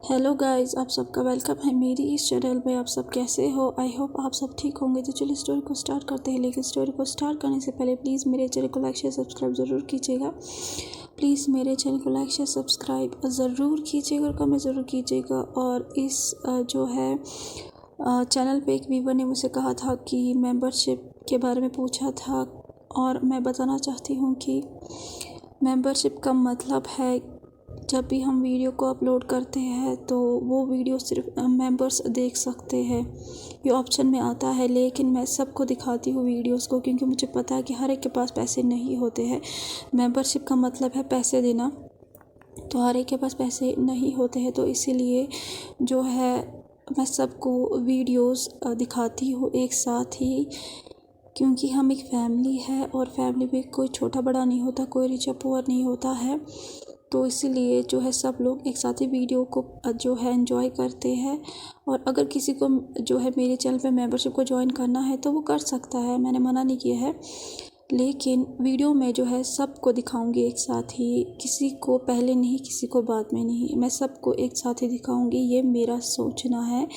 Hello guys, आप सबका welcome है मेरी इस चैनल में। आप सब कैसे हो? आई होप आप सब ठीक होंगे। तो चलिए स्टोरी को स्टार्ट करते हैं। लेकिन स्टोरी को स्टार्ट करने से पहले प्लीज़ मेरे चैनल को लाइक शेयर सब्सक्राइब ज़रूर कीजिएगा। प्लीज़ मेरे चैनल को लाइक शेयर सब्सक्राइब ज़रूर कीजिएगा और कमेंट ज़रूर कीजिएगा। और इस जो है चैनल पे एक व्यूवर ने मुझसे कहा था कि मेंबरशिप के बारे में पूछा था, और मैं बताना चाहती हूँ कि मेंबरशिप का मतलब है जब भी हम वीडियो को अपलोड करते हैं तो वो वीडियो सिर्फ मेंबर्स देख सकते हैं। ये ऑप्शन में आता है, लेकिन मैं सबको दिखाती हूँ वीडियोस को, क्योंकि मुझे पता है कि हर एक के पास पैसे नहीं होते हैं। मेंबरशिप का मतलब है पैसे देना, तो हर एक के पास पैसे नहीं होते हैं। तो इसीलिए जो है मैं सबको वीडियोस दिखाती हूँ एक साथ ही, क्योंकि हम एक फैमिली है और फैमिली में कोई छोटा बड़ा नहीं होता, कोई रिच या पुअर नहीं होता है। तो इसीलिए जो है सब लोग एक साथ ही वीडियो को जो है एंजॉय करते हैं। और अगर किसी को जो है मेरे चैनल पे मेंबरशिप को ज्वाइन करना है तो वो कर सकता है, मैंने मना नहीं किया है। लेकिन वीडियो में जो है सबको दिखाऊंगी एक साथ ही, किसी को पहले नहीं किसी को बाद में नहीं, मैं सबको एक साथ ही दिखाऊंगी। ये मेरा सोचना है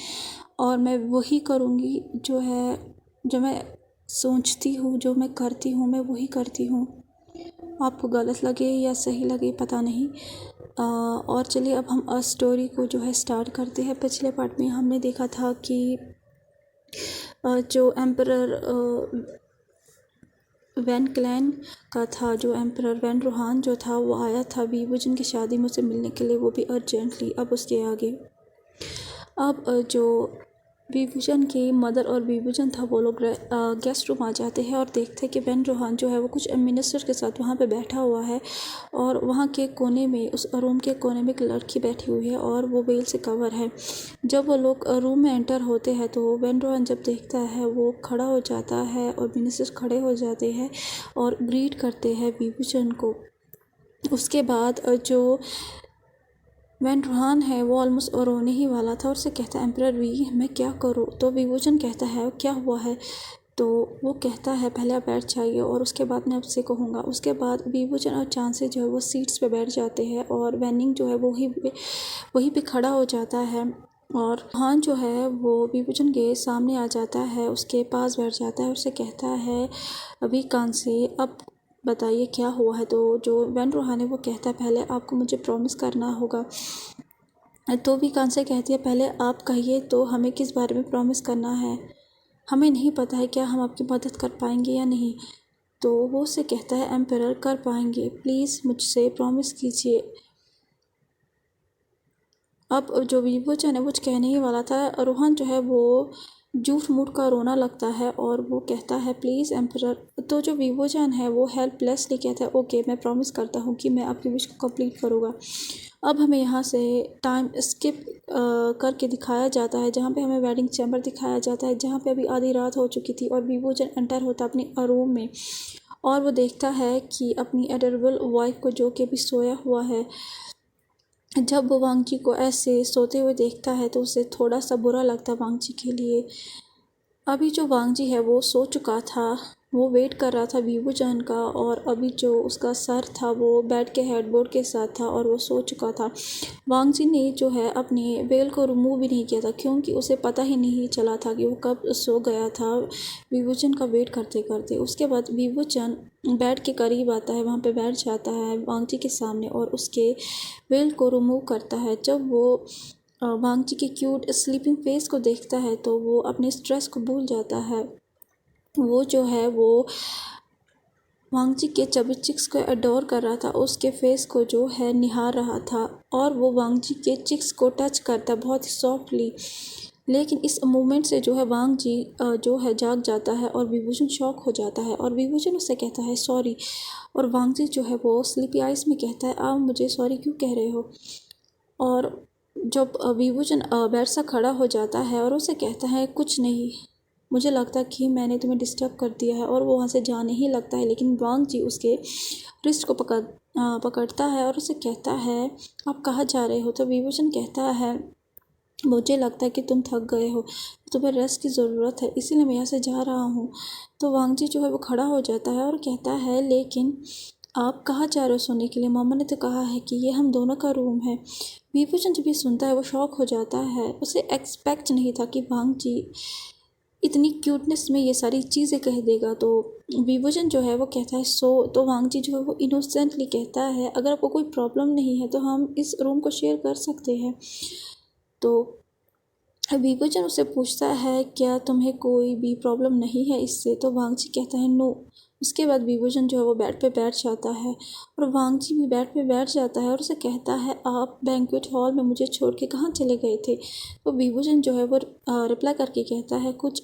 और मैं वही करूँगी जो मैं सोचती हूँ, जो मैं करती हूँ मैं वही करती हूँ। आपको गलत लगे या सही लगे पता नहीं। और चलिए अब हम स्टोरी को जो है स्टार्ट करते हैं। पिछले पार्ट में हमने देखा था कि जो एम्परर वैन क्लैन का था, जो एम्परर वैन रोहान जो था, वो आया था विभूजन की शादी में उसे मिलने के लिए, वो भी अर्जेंटली। अब उसके आगे अब जो विभूजन की मदर और विभूजन था वो लोग गेस्ट रूम आ जाते हैं और देखते हैं कि वैन रोहान जो है वो कुछ मिनिस्टर के साथ वहाँ पे बैठा हुआ है। और वहाँ के कोने में, उस रूम के कोने में एक लड़की बैठी हुई है और वो वेल से कवर है। जब वो लोग रूम में एंटर होते हैं तो वैन रोहान जब देखता है वो खड़ा हो जाता है और मिनिस्टर खड़े हो जाते हैं और ग्रीट करते हैं विभूजन को। उसके बाद जो वैन रोहान है वो ऑलमोस्ट रोने ही वाला था और उसे कहता है एम्परर वी, मैं क्या करूँ? तो विभूजन कहता है क्या हुआ है? तो वो कहता है पहले आप बैठ जाइए और उसके बाद मैं आपसे कहूँगा। उसके बाद विभूजन और चांसे जो है वो सीट्स पे बैठ जाते हैं और वैनिंग जो है वहीं पे खड़ा हो जाता है। और रोहान जो है वो विभूजन के सामने आ जाता है, उसके पास बैठ जाता है और उसे कहता है अभी कांसे, अब बताइए क्या हुआ है? तो जो वैन रोहान है वो कहता है पहले आपको मुझे प्रॉमिस करना होगा। तो भी कांसे कहती है पहले आप कहिए तो हमें किस बारे में प्रॉमिस करना है? हमें नहीं पता है क्या हम आपकी मदद कर पाएंगे या नहीं। तो वो उसे कहता है एम्परर कर पाएंगे, प्लीज़ मुझसे प्रॉमिस कीजिए। अब जो विभूचन है वो कुछ कहने ही वाला था, रोहन जो है वो झूठ मूठ का रोना लगता है और वो कहता है प्लीज़ एम्परर। तो जो विभूचन है वो हेल्पलेसली कहता है ओके मैं प्रॉमिस करता हूँ कि मैं आपकी विश को कंप्लीट करूँगा। अब हमें यहाँ से टाइम स्किप करके दिखाया जाता है, जहाँ पे हमें वेडिंग चैम्बर दिखाया जाता है, जहाँ पे अभी आधी रात हो चुकी थी और विभूचन एंटर होता अपने रूम में और वो देखता है कि अपनी एडोरेबल वाइफ को, जो कि अभी सोया हुआ है। जब वो वांगजी को ऐसे सोते हुए देखता है तो उसे थोड़ा सा बुरा लगता है वांगजी के लिए। अभी जो वांगजी है वो सो चुका था, वो वेट कर रहा था विभूचन का, और अभी जो उसका सर था वो बेड के हेडबोर्ड के साथ था और वो सो चुका था। वांगजी ने जो है अपने वेल को रिमूव भी नहीं किया था, क्योंकि उसे पता ही नहीं चला था कि वो कब सो गया था विभूचन का वेट करते करते। उसके बाद विभूचन बेड के करीब आता है, वहाँ पे बैठ जाता है वांगजी के सामने और उसके वेल को रिमूव करता है। जब वो वांगजी के क्यूट स्लीपिंग फेस को देखता है तो वो अपने स्ट्रेस को भूल जाता है। वो जो है वो वांगजी के चबी चिक्स को अडोर कर रहा था, उसके फेस को जो है निहार रहा था और वो वांगजी के चिक्स को टच करता बहुत ही सॉफ्टली। लेकिन इस मूवमेंट से जो है वांगजी जो है जाग जाता है और विभूषण शॉक हो जाता है और विभूषण उससे कहता है सॉरी। और वांगजी जो है वो स्लीपी आइज में कहता है आप मुझे सॉरी क्यों कह रहे हो? और जब विभूषण बेड से खड़ा हो जाता है और उसे कहता है कुछ नहीं, मुझे लगता है कि मैंने तुम्हें डिस्टर्ब कर दिया है, और वो वहाँ से जाने ही लगता है। लेकिन वांगजी उसके रिस्ट को पकड़ता है और उसे कहता है आप कहाँ जा रहे हो? तो विभूषण कहता है मुझे लगता है कि तुम थक गए हो, तुम्हें रेस्ट की ज़रूरत है, इसीलिए मैं यहाँ से जा रहा हूँ। तो वांगजी जो है वो खड़ा हो जाता है और कहता है लेकिन आप कहाँ जा रहे हो सोने के लिए? मामा ने तो कहा है कि ये हम दोनों का रूम है। विभूषण जब ये सुनता है वो शॉक हो जाता है। उसे एक्सपेक्ट नहीं था कि वांग जी इतनी क्यूटनेस में ये सारी चीज़ें कह देगा। तो विभूषण जो है वो कहता है सो, तो वांग जी जो है वो इनोसेंटली कहता है अगर आपको कोई प्रॉब्लम नहीं है तो हम इस रूम को शेयर कर सकते हैं। तो विभूषण उससे पूछता है क्या तुम्हें कोई भी प्रॉब्लम नहीं है इससे? तो वांग जी कहता है नो। उसके बाद विभूषण जो है वो बेड पे बैठ जाता है और वांग जी भी बेड पे बैठ जाता है और उसे कहता है आप बैंक्वेट हॉल में मुझे छोड़ के कहाँ चले गए थे? तो विभूषण जो है वो रिप्लाई करके कहता है कुछ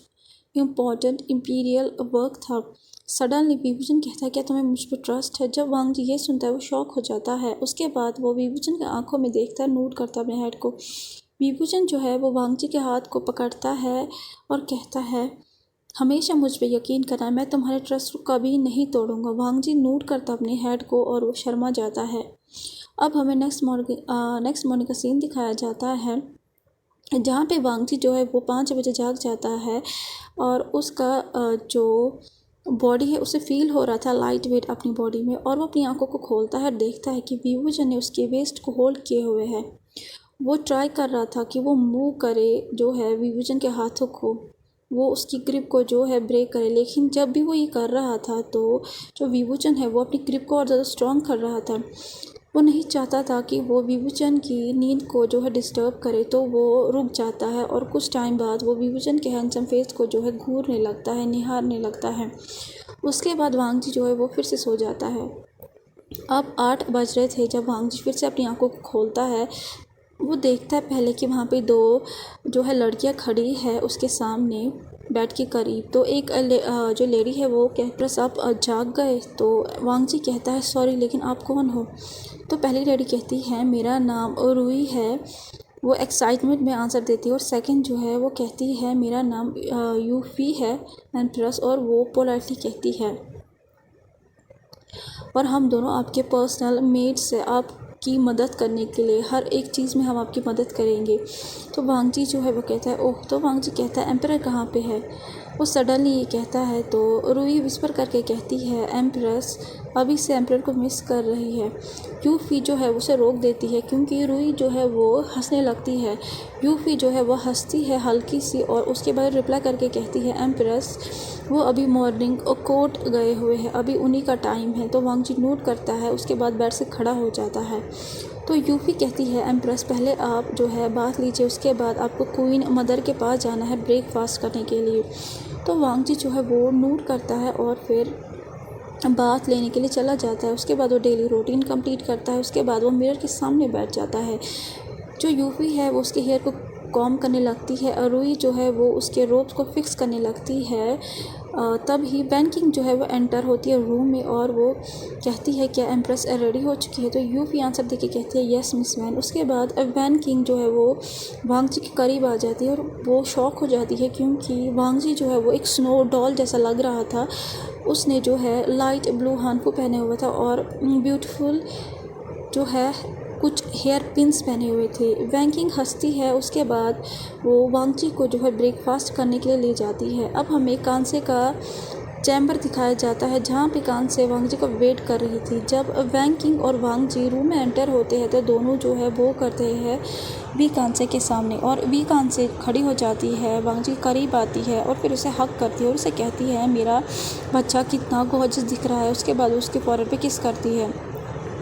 इम्पॉर्टेंट इम्पीरियल वर्क था। सडनली विभूषण कहता है क्या तुम्हें मुझ पर ट्रस्ट है? जब वांग जी ये सुनता है वो शॉक हो जाता है। उसके बाद वो विभूषण की आंखों में देखता है, नोट करता है अपने हेड को। विभूषण जो है वो वांग जी के हाथ को पकड़ता है और कहता है हमेशा मुझ पे यकीन करना, मैं तुम्हारे ट्रस्ट को कभी नहीं तोड़ूंगा। वांग जी नोट करता अपने हेड को और वो शर्मा जाता है। अब हमें नेक्स्ट मॉर्निंग का सीन दिखाया जाता है जहाँ पे वांग जी जो है वो 5 बजे जाग जाता है और उसका जो बॉडी है उसे फील हो रहा था लाइट वेट अपनी बॉडी में, और वो अपनी आंखों को खोलता है और देखता है कि विभूषण ने उसके वेस्ट को होल्ड किए हुए है। वो ट्राई कर रहा था कि वो मूव करे जो है विभूषण के हाथों को, वो उसकी ग्रिप को जो है ब्रेक करे, लेकिन जब भी वो ये कर रहा था तो जो विभूषण है वो अपनी ग्रिप को और ज़्यादा स्ट्रॉन्ग कर रहा था। वो नहीं चाहता था कि वो विभूषण की नींद को जो है डिस्टर्ब करे, तो वो रुक जाता है और कुछ टाइम बाद वो विभूषण के हैंडसम फेस को जो है घूरने लगता है, निहारने लगता है। उसके बाद वांग जी जो है वो फिर से सो जाता है। अब 8 बज रहे थे जब वांग जी फिर से अपनी आंखों को खोलता है। वो देखता है पहले कि वहाँ पे 2 जो है लड़कियाँ खड़ी है उसके सामने बेड के करीब। तो एक जो लेडी है वो कहती है आप जाग गए? तो वांग जी कहता है सॉरी लेकिन आप कौन हो? तो पहली लेडी कहती है मेरा नाम रूई है, वो एक्साइटमेंट में आंसर देती है। और सेकंड जो है वो कहती है मेरा नाम यूफी है एम्प्रेस, और वो पोलाइटली कहती है और हम दोनों आपके पर्सनल मेट्स हैं, आपकी मदद करने के लिए हर एक चीज़ में हम आपकी मदद करेंगे। तो वांग जी जो है वो कहता है ओह। तो वांग जी कहता है एम्परर कहाँ पे है? वो सडनली ये कहता है तो रूई विस्पर करके कहती है एम्प्रेस अभी से एम्परर को मिस कर रही है। यूफी जो है उसे रोक देती है क्योंकि रूई जो है वो हंसने लगती है। यूफी जो है वो हंसती है हल्की सी और उसके बाद रिप्लाई करके कहती है एम्प्रेस वो अभी मॉर्निंग कोर्ट गए हुए हैं, अभी उन्हीं का टाइम है। तो वांग जी नोट करता है, उसके बाद बेड से खड़ा हो जाता है। तो यूफी कहती है एम्प्रेस पहले आप जो है बात लीजिए, उसके बाद आपको क्वीन मदर के पास जाना है ब्रेकफास्ट करने के लिए। तो वांग जी जो है वो नोट करता है और फिर बात लेने के लिए चला जाता है। उसके बाद वो डेली रूटीन कंप्लीट करता है। उसके बाद वो मिरर के सामने बैठ जाता है। जो यूफी है वो उसके हेयर को कॉम करने लगती है और रूई जो है वो उसके रोब्स को फिक्स करने लगती है। तब ही वैन किंग जो है वो एंटर होती है रूम में और वो कहती है क्या एम्प्रेस रेडी हो चुकी है? तो यूफी आंसर देके कहती है यस मिस वैन। उसके बाद वैन किंग जो है वो वांग जी के करीब आ जाती है और वो शॉक हो जाती है क्योंकि वांग जी जो है वो एक स्नो डॉल जैसा लग रहा था। उसने जो है लाइट ब्लू हानफू पहने हुए था और ब्यूटीफुल जो है कुछ हेयर पिन्स पहने हुए थे। वैन किंग हंसती है। उसके बाद वो वांग जी को जो है ब्रेकफास्ट करने के लिए ले जाती है। अब हमें कांसे का चैम्बर दिखाया जाता है जहाँ पे कांसे वांग जी को वेट कर रही थी। जब वैन किंग और वांग जी रूम में एंटर होते हैं तो दोनों जो है वो करते हैं वी कांसे के सामने और वी कांसे खड़ी हो जाती है। वांग जी करीब आती है और फिर उसे हक करती है और उसे कहती है मेरा बच्चा कितना गॉर्जियस दिख रहा है। उसके बाद उसके फॉरहेड पे किस करती है।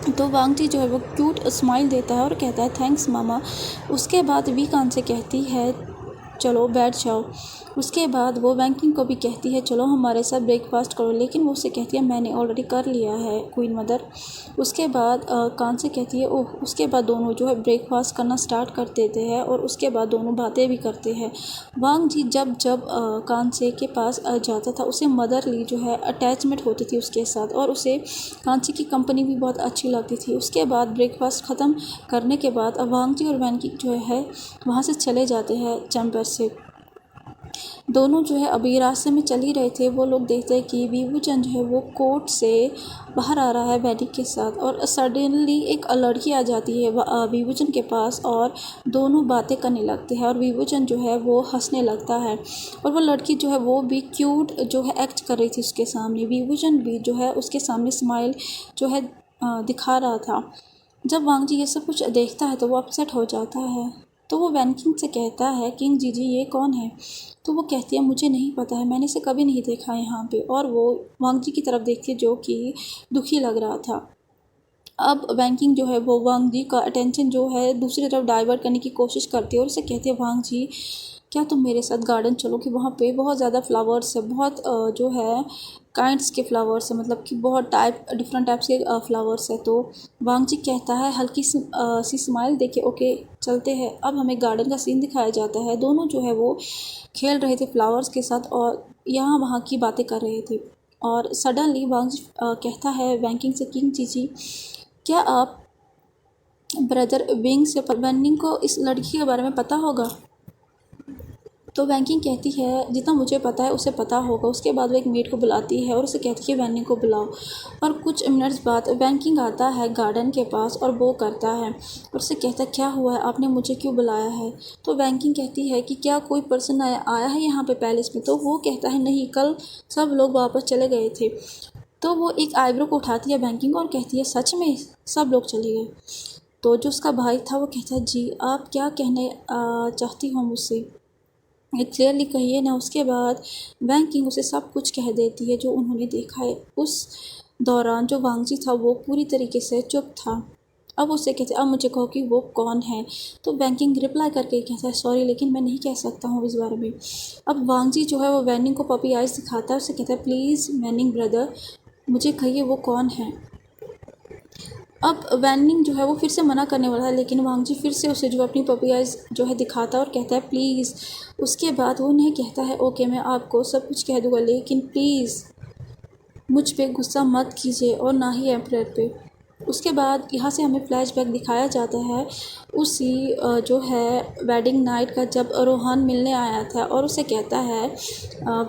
तो वांग जी जो है वो क्यूट स्माइल देता है और कहता है थैंक्स मामा। उसके बाद वी कान से कहती है चलो बैठ जाओ। उसके बाद वो वैन किंग को भी कहती है चलो हमारे साथ ब्रेकफास्ट करो, लेकिन वो उससे कहती है मैंने ऑलरेडी कर लिया है क्वीन मदर। उसके बाद कान से कहती है ओह। उसके बाद दोनों जो है ब्रेकफास्ट करना स्टार्ट कर देते हैं और उसके बाद दोनों बातें भी करते हैं। वांग जी जब जब कान से के पास जाता था उसे मदरली जो है अटैचमेंट होती थी उसके साथ और उसे कांची की कंपनी भी बहुत अच्छी लगती थी। उसके बाद ब्रेकफास्ट ख़त्म करने के बाद वांग जी और वैन किंग जो है वहाँ से चले जाते हैं चैम्बर से। दोनों जो है अभी रास्ते में चल ही रहे थे, वो लोग देखते हैं कि विभूचंद जो है वो कोर्ट से बाहर आ रहा है वैनिक के साथ, और सडनली एक लड़की आ जाती है विभूचंद के पास और दोनों बातें करने लगते हैं और विभूचंद जो है वो हंसने लगता है और वो लड़की जो है वो भी क्यूट जो है एक्ट कर रही थी उसके सामने। विभूचंद भी जो है उसके सामने स्माइल जो है दिखा रहा था। जब वांग जी ये सब कुछ देखता है तो वो अपसेट हो जाता है, तो वो वैन किंग से कहता है किंग जी ये कौन है? तो वो कहती है मुझे नहीं पता है, मैंने इसे कभी नहीं देखा यहाँ पे, और वो वांग जी की तरफ देखती है जो कि दुखी लग रहा था। अब वैन किंग जो है वो वांग जी का अटेंशन जो है दूसरी तरफ डाइवर्ट करने की कोशिश करती है और उसे कहती है वांग जी क्या तुम मेरे साथ गार्डन चलो कि वहाँ पे बहुत ज़्यादा फ्लावर्स है, बहुत जो है काइंड्स के फ्लावर्स है, मतलब कि बहुत डिफरेंट टाइप्स के फ्लावर्स है। तो वांग जी कहता है हल्की सी स्माइल देके ओके चलते हैं। अब हमें गार्डन का सीन दिखाया जाता है, दोनों जो है वो खेल रहे थे फ्लावर्स के साथ और यहाँ वहाँ की बातें कर रहे थे। और सडनली वांग जी कहता है वैन किंग से किंग जी क्या आप ब्रदर विंग से वैनिंग को इस लड़की के बारे में पता होगा? तो वैंकिंग कहती है जितना मुझे पता है उसे पता होगा। उसके बाद वो एक मेड को बुलाती है और उसे कहती है वैनिंग को बुलाओ, और कुछ मिनट्स बाद वैंकिंग आता है गार्डन के पास और वो करता है और उसे कहता है क्या हुआ है, आपने मुझे क्यों बुलाया है? तो वैंकिंग कहती है कि क्या कोई पर्सन आया है यहाँ पे पैलेस में? तो वो कहता है नहीं, कल सब लोग वापस चले गए थे। तो वो एक आईब्रो को उठाती है बैंकिंग और कहती है सच में सब लोग चले गए? तो जो उसका भाई था वो कहता है जी आप क्या कहने चाहती हो मुझसे, क्लियरली कहिए ना। उसके बाद वैंग किंग उसे सब कुछ कह देती है जो उन्होंने देखा है। उस दौरान जो वांग जी था वो पूरी तरीके से चुप था। अब उससे कहते अब मुझे कहो कि वो कौन है? तो वैंग किंग रिप्लाई करके कहता है सॉरी लेकिन मैं नहीं कह सकता हूँ इस बारे में। अब वांग जी जो है वो वैनिंग को पपी आइज दिखाता है, उससे कहता है प्लीज़ वैनिंग ब्रदर मुझे कहिए वो कौन है। अब वैनिंग जो है वो फिर से मना करने वाला है, लेकिन वांग जी फिर से उसे जो अपनी पपी आइज जो है दिखाता है और कहता है प्लीज़। उसके बाद वो उन्हें कहता है ओके मैं आपको सब कुछ कह दूँगा लेकिन प्लीज़ मुझ पे गुस्सा मत कीजिए और ना ही एम्परर पे। उसके बाद यहाँ से हमें फ्लैशबैक दिखाया जाता है उसी जो है वेडिंग नाइट का, जब रोहान मिलने आया था और उसे कहता है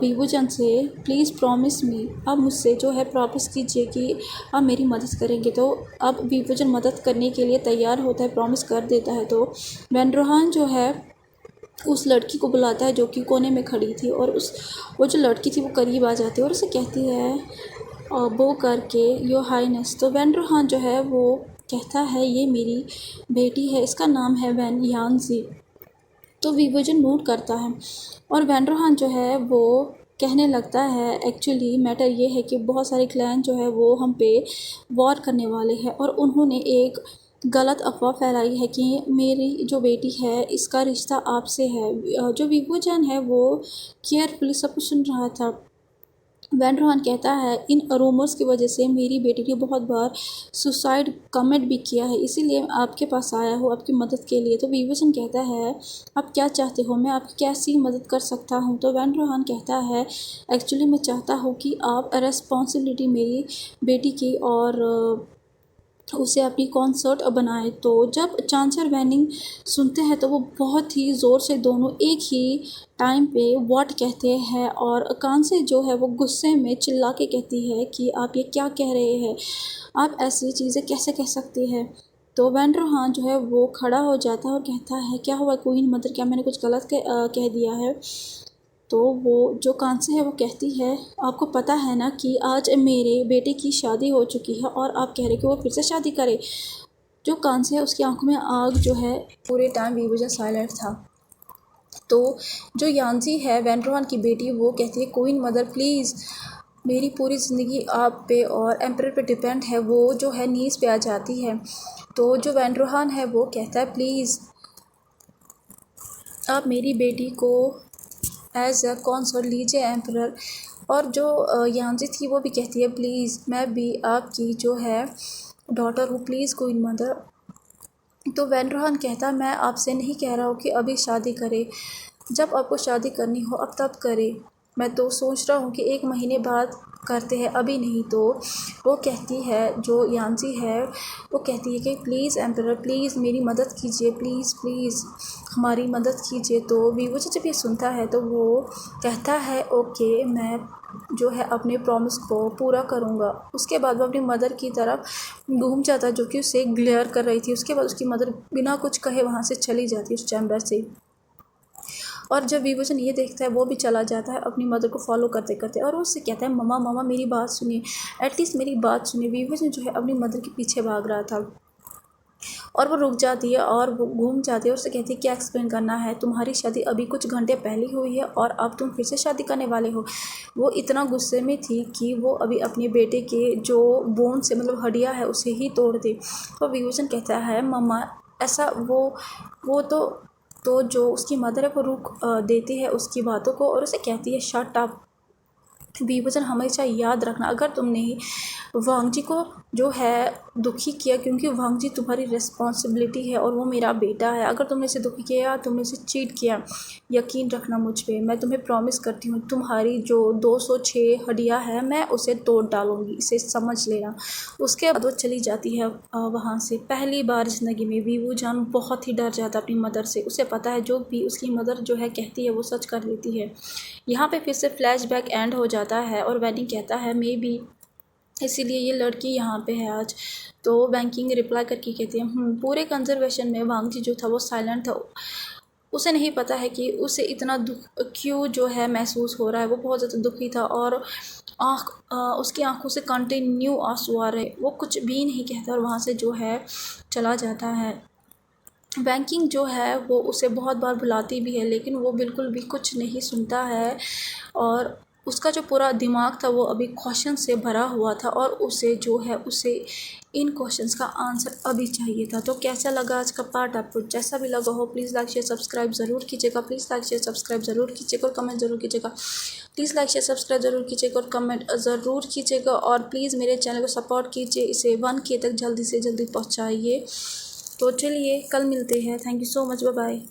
विभूचंद से प्लीज़ प्रॉमिस मी, अब मुझसे जो है प्रॉमिस कीजिए कि आप मेरी मदद करेंगे। तो अब विभूचंद मदद करने के लिए तैयार होता है, प्रॉमिस कर देता है। तो वैन रोहान जो है उस लड़की को बुलाता है जो कि कोने में खड़ी थी, और वो जो लड़की थी वो करीब आ जाती है और उसे कहती है वो करके योर हाईनेस। तो वैन रोहान जो है वो कहता है ये मेरी बेटी है, इसका नाम है वैन यांजी। तो विभूचंद नोट करता है और वैन रोहान जो है वो कहने लगता है एक्चुअली मैटर ये है कि बहुत सारे क्लैन जो है वो हम पे वॉर करने वाले हैं और उन्होंने एक गलत अफवाह फैलाई है कि मेरी जो बेटी है इसका रिश्ता आपसे है। जो विभूचंद है वो केयरफुली सब कुछ सुन रहा था। वैन रोहान कहता है इन रूमर्स की वजह से मेरी बेटी ने बहुत बार सुसाइड कमिट भी किया है, इसीलिए आपके पास आया हूँ आपकी मदद के लिए। तो विभूचंद कहता है आप क्या चाहते हो, मैं आपकी कैसी मदद कर सकता हूँ? तो वैन रोहान कहता है एक्चुअली मैं चाहता हूँ कि आप रेस्पॉन्सिबिलिटी मेरी बेटी की और उसे अपनी कॉन्सर्ट बनाए। तो जब चांसर वैनिंग सुनते हैं तो वो बहुत ही ज़ोर से दोनों एक ही टाइम पे व्हाट कहते हैं, और कान से जो है वो गुस्से में चिल्ला के कहती है कि आप ये क्या कह रहे हैं, आप ऐसी चीज़ें कैसे कह सकते हैं? तो वैन रोहान जो है वो खड़ा हो जाता है और कहता है क्या हुआ क्वीन मदर, क्या मैंने कुछ गलत कह दिया है? तो वो जो कांसे है वो कहती है आपको पता है ना कि आज मेरे बेटे की शादी हो चुकी है और आप कह रहे कि वो फिर से शादी करे? जो कांसे है उसकी आंखों में आग जो है। पूरे टाइम विभूचंद साइलेंट था। तो जो यांजी है वैन रोहान की बेटी वो कहती है क्वीन मदर प्लीज़, मेरी पूरी ज़िंदगी आप पे और एम्परर पे डिपेंड है। वो जो है नीज़ पे आ जाती है। तो जो वैन रोहान है वो कहता है प्लीज़ आप मेरी बेटी को एज अ कॉन्सर्ट लीजिए एम्परर। और जो यांजी थी वो भी कहती है प्लीज़ मैं भी आपकी जो है डॉटर हूँ, प्लीज़ क्वीन मदर। तो वैन रोहान कहता मैं आपसे नहीं कह रहा हूँ कि अभी शादी करे, जब आपको शादी करनी हो अब तब करे। मैं तो सोच रहा हूँ कि 1 महीने बाद करते हैं, अभी नहीं। तो वो कहती है, जो यांसी है वो कहती है कि प्लीज़ एम्परर प्लीज़ मेरी मदद कीजिए, प्लीज़ प्लीज़ हमारी मदद कीजिए। तो वीवो जब ये सुनता है तो वो कहता है ओके, मैं जो है अपने प्रॉमिस को पूरा करूँगा। उसके बाद वो अपनी मदर की तरफ घूम जाता है, जो कि उसे ग्लेयर कर रही थी। उसके बाद उसकी मदर बिना कुछ कहे वहाँ से चली जाती है उस चैम्बर से। और जब विभूषण ये देखता है वो भी चला जाता है अपनी मदर को फॉलो करते करते, और उससे कहता है मम्मा मम्मा मेरी बात सुनिए, एटलीस्ट मेरी बात सुनिए। विभूषण जो है अपनी मदर के पीछे भाग रहा था और वो रुक जाती है और वो घूम जाती है और उससे कहती है क्या एक्सप्लेन करना है, तुम्हारी शादी अभी कुछ घंटे पहले हुई है और अब तुम फिर से शादी करने वाले हो। वो इतना गुस्से में थी कि वो अभी अपने बेटे के जो बोन से मतलब हड्डियाँ है उसे ही तोड़ दी। तो विभूषण कहता है मम्मा ऐसा वो तो जो उसकी मदर है वो रुक देती है उसकी बातों को और उसे कहती है शट अप। विभूषण हमेशा याद रखना, अगर तुमने वांगजी को जो है दुखी किया, क्योंकि वांगजी तुम्हारी रिस्पॉन्सिबिलिटी है और वो मेरा बेटा है, अगर तुमने इसे दुखी किया, तुमने इसे चीट किया, यकीन रखना मुझ पे, मैं तुम्हें प्रॉमिस करती हूँ तुम्हारी जो 206 हड्डियाँ है मैं उसे तोड़ डालूँगी, इसे समझ लेना। उसके बाद वो चली जाती है वहाँ से। पहली बार ज़िंदगी में विभूजान बहुत ही डर जाता अपनी मदर से। उसे पता है जो भी उसकी मदर जो है कहती है वो सच कर देती है। यहाँ पे फिर से फ्लैशबैक एंड हो जाता है और वैनिंग कहता है मे बी इसीलिए ये लड़की यहाँ पे है आज। तो बैंकिंग रिप्लाई करके कहती है पूरे कंजर्वेशन में वांगजी जो था वो साइलेंट था। उसे नहीं पता है कि उसे इतना दुख क्यों जो है महसूस हो रहा है। वो बहुत ज़्यादा दुखी था और उसकी आंखों से कंटिन्यू आंसू आ रहे। वो कुछ भी नहीं कहता और वहाँ से जो है चला जाता है। बैंकिंग जो है वो उसे बहुत बार बुलाती भी है लेकिन वो बिल्कुल भी कुछ नहीं सुनता है और उसका जो पूरा दिमाग था वो अभी क्वेश्चन से भरा हुआ था और उसे जो है उसे इन क्वेश्चंस का आंसर अभी चाहिए था। तो कैसा लगा आज का पार्ट? आपको जैसा भी लगा हो प्लीज़ लाइक शेयर सब्सक्राइब ज़रूर कीजिएगा, प्लीज़ लाइक शेयर सब्सक्राइब ज़रूर कीजिएगा और कमेंट ज़रूर कीजिएगा। प्लीज़ लाइक शेयर सब्सक्राइब ज़रूर कीजिएगा और कमेंट ज़रूर कीजिएगा और प्लीज़ मेरे चैनल को सपोर्ट कीजिए, इसे 1K तक जल्दी से जल्दी पहुँचाइए। तो चलिए कल मिलते हैं। Thank you so much, bye bye.